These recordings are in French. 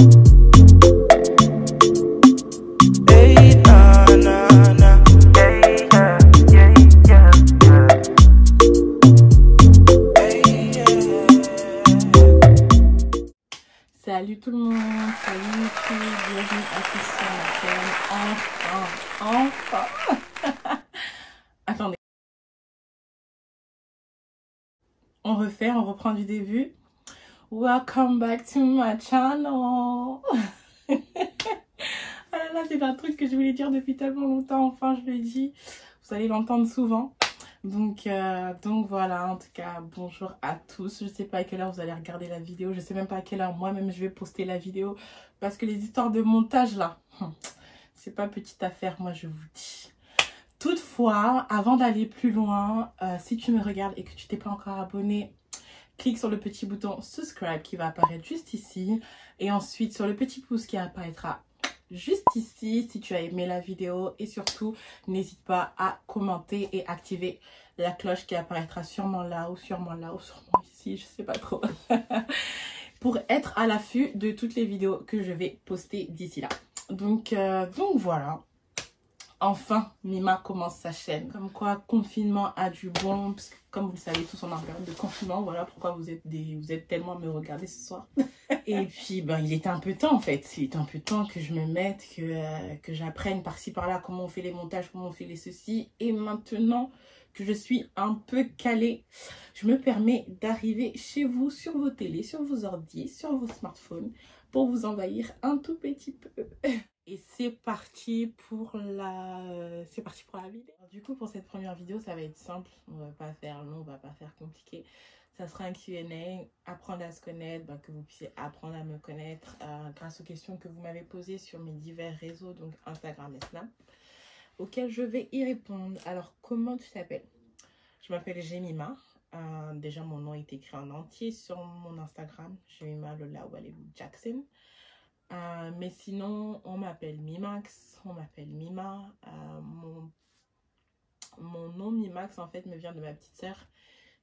Hey, na, na, na. Hey, yeah, yeah, yeah, yeah. Hey, yeah. Salut tout le monde, salut YouTube, bienvenue à tous sur ma chaîne, enfin. Attendez. On refait, on reprend du début. Welcome back to my channel. Ah là là, c'est un truc que je voulais dire depuis tellement longtemps, enfin je le dis. Vous allez l'entendre souvent. Donc voilà, en tout cas, bonjour à tous. Je sais pas à quelle heure vous allez regarder la vidéo. Je sais même pas à quelle heure moi-même je vais poster la vidéo. Parce que les histoires de montage là, c'est pas petite affaire, moi je vous dis. Toutefois, avant d'aller plus loin, si tu me regardes et que tu t'es pas encore abonné, clique sur le petit bouton subscribe qui va apparaître juste ici. Et ensuite sur le petit pouce qui apparaîtra juste ici si tu as aimé la vidéo. Et surtout, n'hésite pas à commenter et activer la cloche qui apparaîtra sûrement là ou sûrement ici, je sais pas trop. Pour être à l'affût de toutes les vidéos que je vais poster d'ici là. Donc voilà. Enfin, Mima commence sa chaîne. Comme quoi, confinement a du bon. Parce que comme vous le savez tous, on est en période de confinement. Voilà pourquoi vous êtes tellement à me regarder ce soir. Et puis, ben, il était un peu temps en fait. Il était un peu temps que je me mette, que j'apprenne par-ci par-là comment on fait les montages, comment on fait les ceci. Et maintenant que je suis un peu calée, je me permets d'arriver chez vous, sur vos télés, sur vos ordis, sur vos smartphones, pour vous envahir un tout petit peu. Et c'est parti pour la vidéo. Alors, du coup, pour cette première vidéo, ça va être simple. On va pas faire long, on va pas faire compliqué. Ça sera un Q&A, apprendre à se connaître, que vous puissiez apprendre à me connaître grâce aux questions que vous m'avez posées sur mes divers réseaux, donc Instagram et Snap, auxquels je vais y répondre. Alors, comment tu t'appelles? Je m'appelle Jemima. Déjà, mon nom est écrit en entier sur mon Instagram. Jemima Lola Walelou Jackson. Mais sinon, on m'appelle Mimax, on m'appelle Mima. Mon nom Mimax, en fait, me vient de ma petite sœur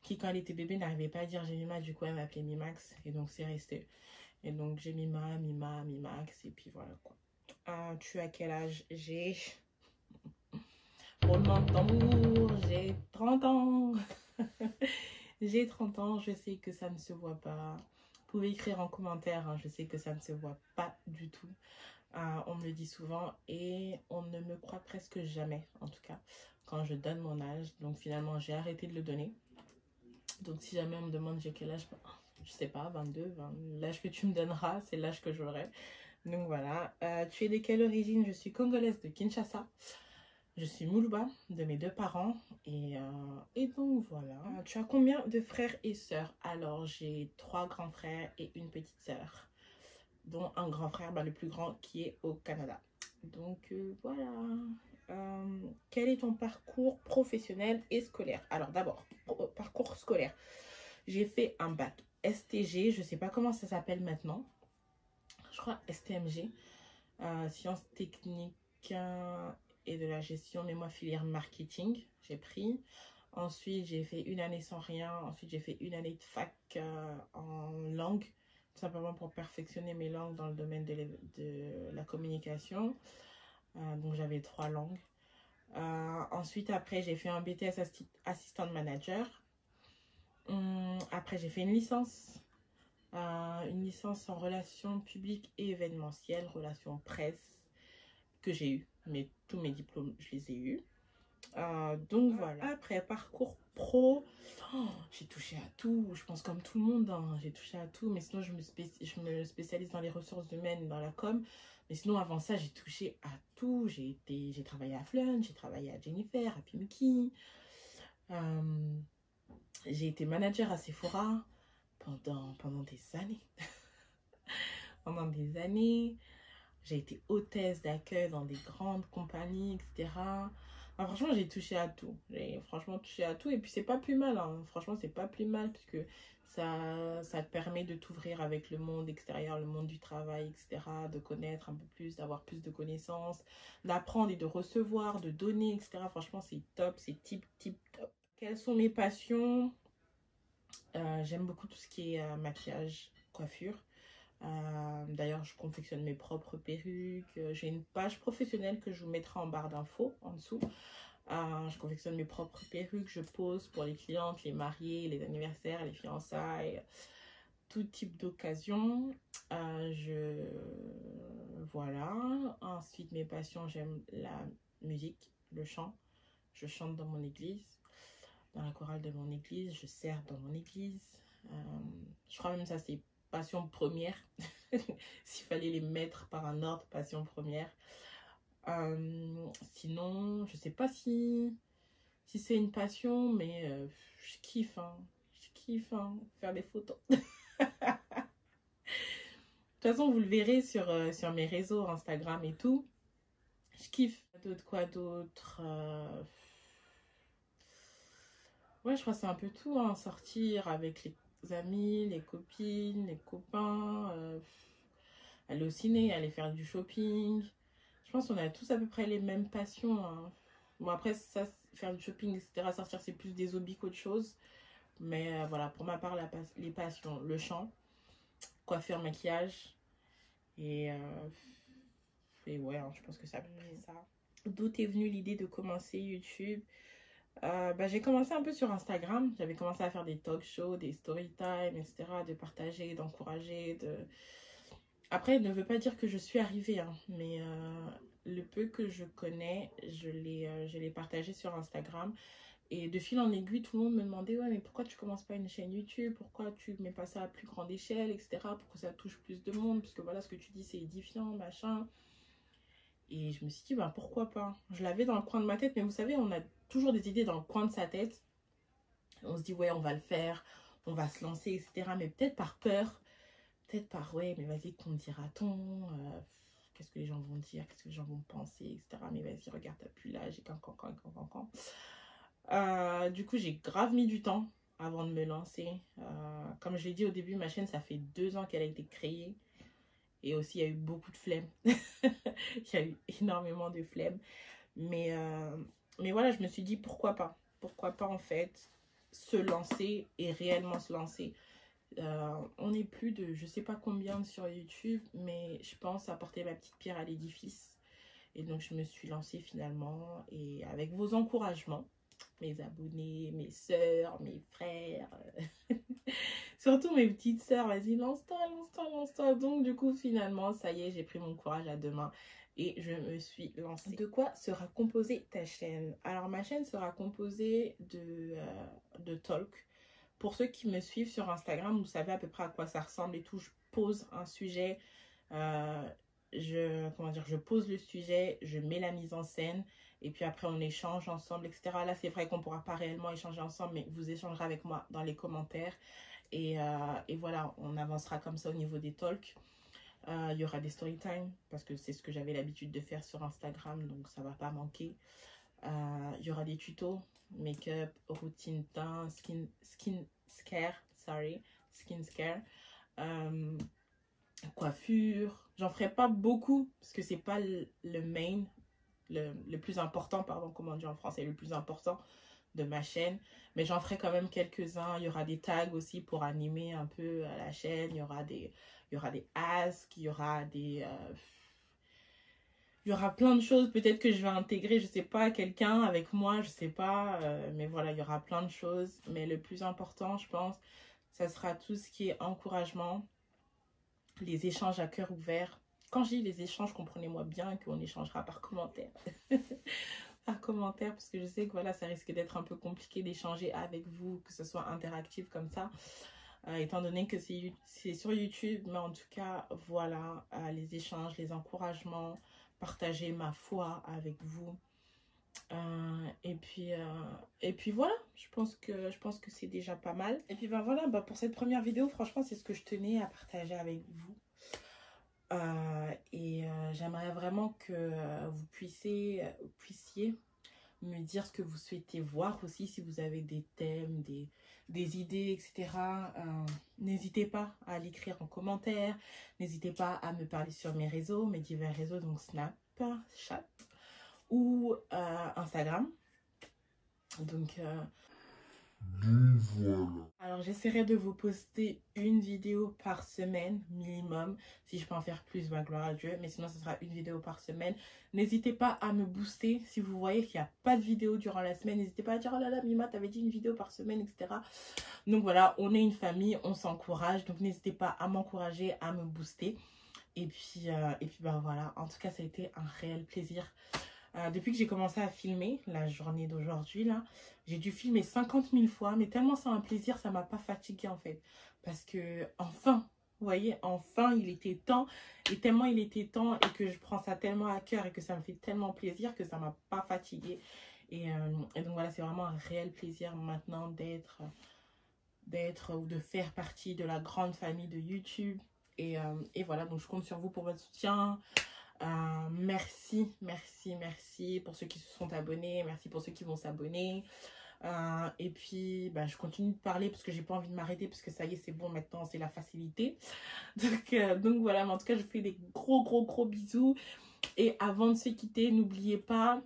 qui, quand elle était bébé, n'arrivait pas à dire Jemima. Du coup, elle m'appelait Mimax. Et donc, c'est resté. Et donc, Jemima, Mima, Mimax. Et puis, voilà, quoi. Tu as quel âge? J'ai... Roulement de tambour, j'ai 30 ans. J'ai 30 ans, je sais que ça ne se voit pas. Vous pouvez écrire en commentaire, hein, je sais que ça ne se voit pas du tout. On me le dit souvent et on ne me croit presque jamais, en tout cas, quand je donne mon âge. Donc finalement, j'ai arrêté de le donner. Donc si jamais on me demande j'ai quel âge, je sais pas, 22, 20, l'âge que tu me donneras, c'est l'âge que j'aurai. Donc voilà. Tu es de quelle origine? Je suis congolaise de Kinshasa. Je suis Moulouba de mes deux parents et donc voilà. Tu as combien de frères et sœurs? Alors j'ai 3 grands frères et une petite sœur, dont un grand frère, le plus grand, qui est au Canada. Donc voilà. Quel est ton parcours professionnel et scolaire? Alors d'abord, parcours scolaire. J'ai fait un bac STG, je ne sais pas comment ça s'appelle maintenant. Je crois STMG, sciences techniques et de la gestion, mais moi filière marketing, j'ai pris. Ensuite, j'ai fait une année sans rien. Ensuite, j'ai fait une année de fac en langue, tout simplement pour perfectionner mes langues dans le domaine de la communication. Donc, j'avais 3 langues. Ensuite, après, j'ai fait un BTS assistant manager. Après, j'ai fait une licence en relations publiques et événementielles, relations presse, que j'ai eu. Mais tous mes diplômes, je les ai eus. Donc voilà. Après, parcours pro, j'ai touché à tout. Je pense comme tout le monde, hein, j'ai touché à tout. Mais sinon, je me spécialise dans les ressources humaines, dans la com. Mais sinon, avant ça, j'ai touché à tout. J'ai travaillé à Flunch, j'ai travaillé à Jennifer, à Pimki. J'ai été manager à Sephora pendant des années. Pendant des années. J'ai été hôtesse d'accueil dans des grandes compagnies, etc. Alors, franchement, j'ai touché à tout. J'ai franchement touché à tout. Et puis, c'est pas plus mal. Hein. Franchement, c'est pas plus mal puisque ça te permet de t'ouvrir avec le monde extérieur, le monde du travail, etc. De connaître un peu plus, d'avoir plus de connaissances, d'apprendre et de recevoir, de donner, etc. Franchement, c'est top. C'est tip top. Quelles sont mes passions? J'aime beaucoup tout ce qui est maquillage, coiffure. D'ailleurs, je confectionne mes propres perruques. J'ai une page professionnelle que je vous mettrai en barre d'infos en dessous. Je confectionne mes propres perruques. Je pose pour les clientes, les mariés, les anniversaires, les fiançailles, tout type d'occasion. Voilà. Ensuite, mes passions, j'aime la musique, le chant. Je chante dans mon église, dans la chorale de mon église. Je sers dans mon église. Je crois même que ça, c'est passion première. S'il fallait les mettre par un ordre, passion première. Sinon, je sais pas si c'est une passion, mais je kiffe, hein. Je kiffe, hein, faire des photos. De toute façon, vous le verrez sur mes réseaux, Instagram et tout. Je kiffe. Quoi d'autre Ouais, je crois que c'est un peu tout, hein. Sortir avec les amis, les copines, les copains, aller au ciné, aller faire du shopping. Je pense qu'on a tous à peu près les mêmes passions, hein. Bon, après, ça, faire du shopping, etc., sortir, c'est plus des hobbies qu'autre chose. Mais voilà, pour ma part, les passions, le chant, coiffure, maquillage. Et ouais, hein, je pense que c'est à peu près ça. D'où est venue l'idée de commencer YouTube? J'ai commencé un peu sur Instagram. J'avais commencé à faire des talk shows, des story time, etc. De partager, d'encourager. Après, ne veut pas dire que je suis arrivée, hein, mais le peu que je connais, je l'ai partagé sur Instagram. Et de fil en aiguille, tout le monde me demandait, ouais, mais pourquoi tu commences pas une chaîne YouTube? Pourquoi tu mets pas ça à plus grande échelle, etc. Pour que ça touche plus de monde? Parce que voilà, ce que tu dis, c'est édifiant, machin. Et je me suis dit, bah, pourquoi pas? Je l'avais dans le coin de ma tête, mais vous savez, on a toujours des idées dans le coin de sa tête. On se dit, ouais, on va le faire, on va se lancer, etc. Mais peut-être par peur, peut-être par, ouais, mais vas-y, qu'on dira-t-on? Qu'est-ce que les gens vont dire? Qu'est-ce que les gens vont penser, etc. Mais vas-y, regarde, t'as plus là, j'ai qu'un cancan. Du coup, j'ai grave mis du temps avant de me lancer. Comme je l'ai dit au début, ma chaîne, ça fait 2 ans qu'elle a été créée. Et aussi, il y a eu beaucoup de flemme. Il y a eu énormément de flemme. Mais voilà, je me suis dit, pourquoi pas? Pourquoi pas, en fait, se lancer et réellement se lancer. On est plus de, je sais pas combien sur YouTube, mais je pense apporter ma petite pierre à l'édifice. Et donc, je me suis lancée finalement. Et avec vos encouragements, mes abonnés, mes soeurs, mes frères, surtout mes petites soeurs, vas-y, lance-toi. Donc, du coup, finalement, ça y est, j'ai pris mon courage à 2 mains et je me suis lancée. De quoi sera composée ta chaîne? Alors, ma chaîne sera composée de talk. Pour ceux qui me suivent sur Instagram, vous savez à peu près à quoi ça ressemble et tout. Je pose un sujet, je pose le sujet, je mets la mise en scène. Et puis après, on échange ensemble, etc. Là, c'est vrai qu'on ne pourra pas réellement échanger ensemble, mais vous échangerez avec moi dans les commentaires. Et voilà, on avancera comme ça au niveau des talks. Il y aura des story time, parce que c'est ce que j'avais l'habitude de faire sur Instagram, donc ça ne va pas manquer. Il y aura des tutos, make-up, routine teint, skin scare, coiffure. J'en ferai pas beaucoup, parce que c'est pas le main, le plus important, pardon, comment on dit en français, le plus important de ma chaîne, mais j'en ferai quand même quelques-uns. Il y aura des tags aussi pour animer un peu la chaîne. Il y aura des asks, il y aura plein de choses peut-être que je vais intégrer, je sais pas, quelqu'un avec moi, je sais pas, mais voilà, il y aura plein de choses. Mais le plus important, je pense, ça sera tout ce qui est encouragement, les échanges à cœur ouvert. Quand je dis les échanges, comprenez-moi bien qu'on échangera par commentaire. Par commentaire, parce que je sais que voilà, ça risque d'être un peu compliqué d'échanger avec vous, que ce soit interactif comme ça, étant donné que c'est sur YouTube. Mais en tout cas, voilà, les échanges, les encouragements, partager ma foi avec vous. Et puis voilà, je pense que c'est déjà pas mal. Et puis ben voilà, pour cette première vidéo, franchement, c'est ce que je tenais à partager avec vous. J'aimerais vraiment que vous puissiez me dire ce que vous souhaitez voir aussi, si vous avez des thèmes, des idées, etc. N'hésitez pas à l'écrire en commentaire. N'hésitez pas à me parler sur mes réseaux, mes divers réseaux, donc Snapchat ou Instagram. Donc Alors j'essaierai de vous poster une vidéo par semaine minimum. Si je peux en faire plus, bah gloire à Dieu. Mais sinon ce sera une vidéo par semaine. N'hésitez pas à me booster. Si vous voyez qu'il n'y a pas de vidéo durant la semaine, n'hésitez pas à dire oh là là Mima t'avais dit une vidéo par semaine, etc. Donc voilà, on est une famille, on s'encourage. Donc n'hésitez pas à m'encourager, à me booster. Et puis bah voilà, en tout cas ça a été un réel plaisir. Depuis que j'ai commencé à filmer la journée d'aujourd'hui là, j'ai dû filmer 50 000 fois, mais tellement c'est un plaisir, ça m'a pas fatiguée en fait, parce que enfin, vous voyez, enfin il était temps, et tellement il était temps, et que je prends ça tellement à cœur, et que ça me fait tellement plaisir que ça m'a pas fatiguée, et donc voilà, c'est vraiment un réel plaisir maintenant d'être ou de faire partie de la grande famille de YouTube, et voilà, donc je compte sur vous pour votre soutien. Merci pour ceux qui se sont abonnés, merci pour ceux qui vont s'abonner, et puis bah, je continue de parler parce que j'ai pas envie de m'arrêter, parce que ça y est, c'est bon, maintenant c'est la facilité, donc voilà, mais en tout cas je vous fais des gros bisous, et avant de se quitter, n'oubliez pas,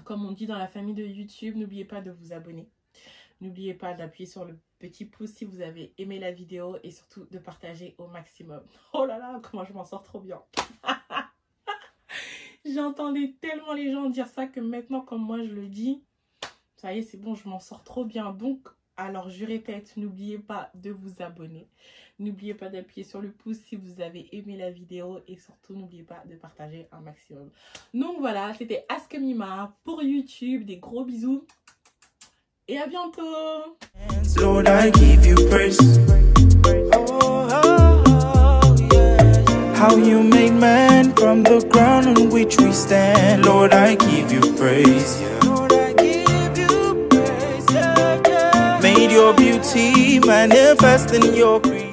comme on dit dans la famille de YouTube, n'oubliez pas de vous abonner, n'oubliez pas d'appuyer sur le petit pouce si vous avez aimé la vidéo, et surtout de partager au maximum. Oh là là, comment je m'en sors trop bien. J'entendais tellement les gens dire ça que maintenant, comme moi je le dis, ça y est, c'est bon, je m'en sors trop bien. Donc, alors je répète, n'oubliez pas de vous abonner. N'oubliez pas d'appuyer sur le pouce si vous avez aimé la vidéo, et surtout n'oubliez pas de partager un maximum. Donc voilà, c'était Ask Mima pour YouTube. Des gros bisous et à bientôt. Lord, I give you praise. How you made man from the ground on which we stand. Lord, I give you praise. Lord, I give you praise. Made your beauty manifest in your creation.